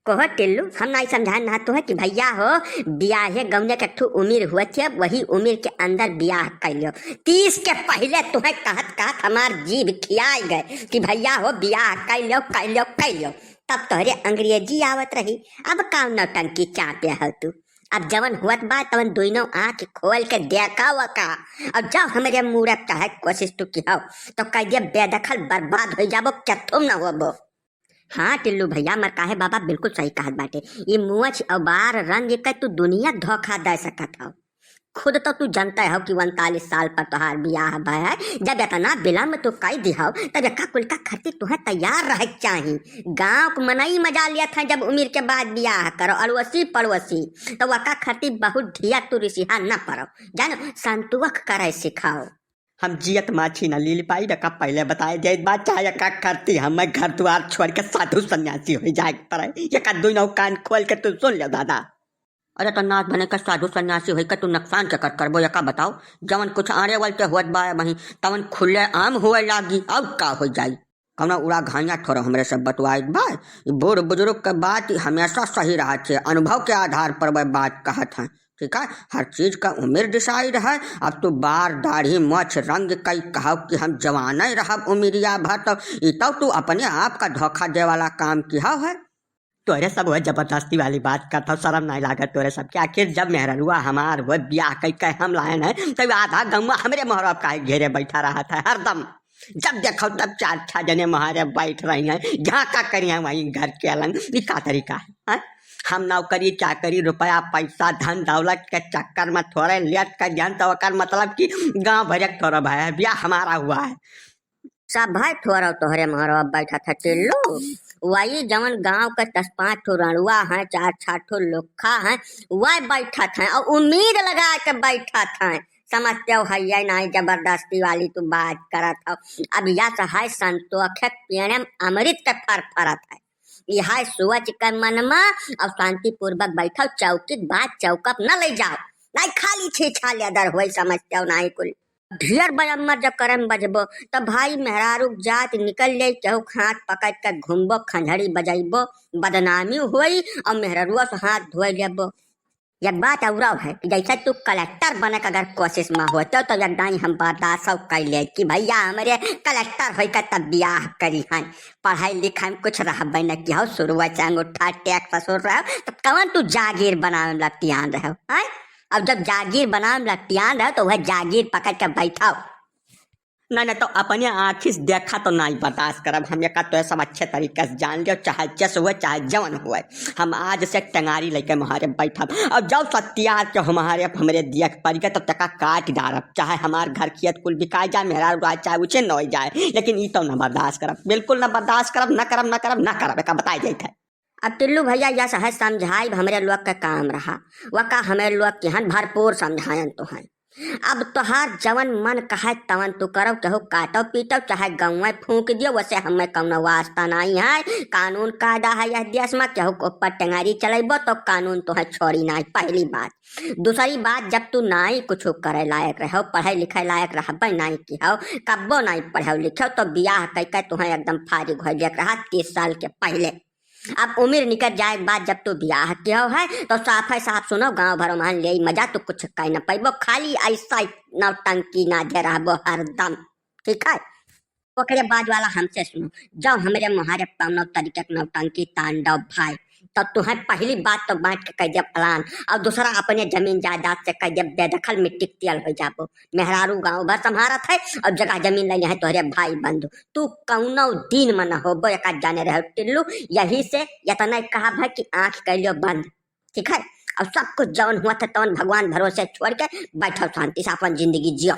कहो टिल्लू, हम नहीं समझा ना तो है कि भैया हो ब्याहे गौने के ठू उम्र हुआ थे, वही उम्र के अंदर ब्याह कर लो। 30 के पहले तुम्हें कहत कहत हमार जीभ खियाई गए कि भैया हो ब्याह कर लो कर लो कर लो, तब तोहरे अंग्रेजी आवत रही। अब काम नौटंकी चापे हो तू। अब जवन हुआ बा तवन दोनों आँख खोल के देखा वका। अब जब हमारे मूरत चाहे कोशिश तू की हो तो कह दिया बेदखल बर्बाद हो जाबो, क्या तुम न होबो। हाँ टिल्लू भैया, मर काहे बाबा बिल्कुल सही कहत बाटे। ये मुँछ और बार रंग के तू दुनिया धोखा दे सकत हो। खुद तो तू जानता हो कि 39 साल पर तुहार ब्याह भय है। जब इतना विलम्ब तो कई दिहाओ तब का कुल का खर्ची तुम्हें तैयार रह चाही। गाँव को मनई मजा लिया था जब उम्र के बाद ब्याह करो अड़ोसी पड़ोसी, तो वका खर्ची बहुत ढिया तू रिसिहा न पड़ो, जानो संतुवक करे सिखाओ। हम जियत माछी न लील पाई का पहले बताए दे बात चाहे का करती हम घर द्वार छोड़ के साधु सन्यासी हो जाए पड़े। ये का दोनों कान खोल के तू सुन ले दादा। अरे तो नाथ बने का साधु सन्यासी हो का तू नुकसान के करबो या का बताओ। जवन कुछ आने वाले हुआ बा वही तवन खुले आम हुए लागी अब का हो जाई। कौना उड़ा घाया थोड़ा हमरे सब बतवाए बा। बूढ़ बुजुर्ग के बात हमेशा सही रहा थे, अनुभव के आधार पर वह बात कहत है। ठीक है, हर चीज का उम्र डिसाइड है। अब तो बार दाढ़ी मोछ रंग कई कहो कि हम जवान ही रहा उमिरिया भर, तो तू अपने आप का धोखा दे वाला काम किया है। तोरे सब वह जबरदस्ती वाली बात करता हूँ, शर्म नहीं लागत तोरे सब के। आखिर जब मेहरुआ हमार वह ब्याह कई हम लायन है तब आधा गौवा हमरे मोहरा का घेरे बैठा रहा था हरदम। जब देखो तब 4-6 जने महारे बैठ रही हैं, जहाँ का करिए वहीं घर के अलग। ये का तरीका है? हम नौकरी चाकरी रुपया पैसा धन दौलत के चक्कर में थोड़े लेट कर जान तो मतलब कि गाँव भर थोड़ा भाई ब्याह हमारा हुआ है। सब भाई थोड़ा तोहरे महारा बैठा था टिल्लू, वही जवन गांव के 10-5 ठो रणुआ है, 4-6 ठो लोखा है, वह बैठा था और उम्मीद लगा के बैठा था। समझते हो है नहीं जबरदस्ती वाली तू बात करत हो। अब यह है संतोष पेड़ अमृत के फर फरत है। यह सोच के मन में और शांति पूर्वक बैठो, चौकी बात चौकप न ले जाओ, नहीं खाली छेछा लेदर हो समझते हो नहीं कुल। ढेर बजम्मर जब करम बजबो तब भाई मेहरारू जात निकल जाये, केहू हाथ पकड़ के घूमबो, खंजड़ी बजाइबो, बदनामी हुई और मेहरारुआ से हाथ धोए लेबो। एक बात और है कि जैसे तू कलेक्टर बने का अगर कोशिश में होते तो यदाई हम बर्दाश्त कर ले कि भैया हमारे कलेक्टर हो का तब ब्याह करी हैं। पढ़ाई लिखाई में कुछ रह न कि हो शुरू से अंगूठा टैक्स ससुर रहो, तब कवन तू जागीर बनावे में लतियान रहो है। अब जब जागीर बनावे में लतियान रहो तो वह जागीर पकड़ के बैठाओ। नहीं तो अपने आँखी से देखा तो नहीं बर्दाश्त करब। हम का तो सब अच्छे तरीके से जान लियो, चाहे जस हुए चाहे जवन हुए। हम आज से टंगारी लेके हमारे बैठब और जब सत्यार के हमारे दिया पड़ गए तो तका काट डारब, चाहे हमारे घर खेत कुल बिकाई जाए, मेहरा उड़ाए चाहे उसे न जाए, लेकिन ये तो न बर्दाश्त करब, बिल्कुल न बर्दाश्त करब, न करब न करब न करब, बताए जाते। अब टिल्लू भैया यह सहज समझाई हमारे लोग का काम रहा, वह का हमारे लोग के हन भरपूर समझायन तो है। अब तोहार जवन मन कहे तवन तू करो, चाहो काटो पीटो चाहे गौवे फूंक दियो, वैसे हमें कौनो वास्ता नहीं है। कानून कायदा है यह देश में, चाहो ऊपर टंगारी चलेबो तो कानून तो है छोड़ी नहीं, पहली बात। दूसरी बात, जब तू नहीं कुछ करे लायक रहो, पढ़े लिखे लायक रहबे नहीं की हो, कब्बो नहीं पढ़ो लिखो तो ब्याह कह तुम्हें एकदम फारिग हो रहा 30 साल के पहले। अब उम्र निकल जाए बाद जब तू ब्याह किया है तो साफ है साफ सुनो, गाँव भर मान ले मजा तो कुछ कह न पैबो, खाली ऐसा नौटंकी ना दे रहा हरदम। ठीक है, ओकरे बाद वाला हमसे सुनो, जब हमारे मुहारे कौनो तरीके नौटंकी तांडव भाई तो तुम्हें पहली बात तो बांट के कह दिया प्लान, और दूसरा अपने जमीन जायदाद से कह दिया बेदखल मिट्टी तेल हो जाबो। मेहरारू गाँव भर संभारत है और जगह जमीन लेने है तोहरे भाई बंधु, तू कौनो दिन में न होबो एक जाने रहे टिल्लू। यही से इतना कहा भाई कि आँख कर लियो बंद। ठीक है, और सब कुछ जौन हुआ था तवन भगवान भरोसे छोड़ के बैठो, शांति से अपन जिंदगी जियो।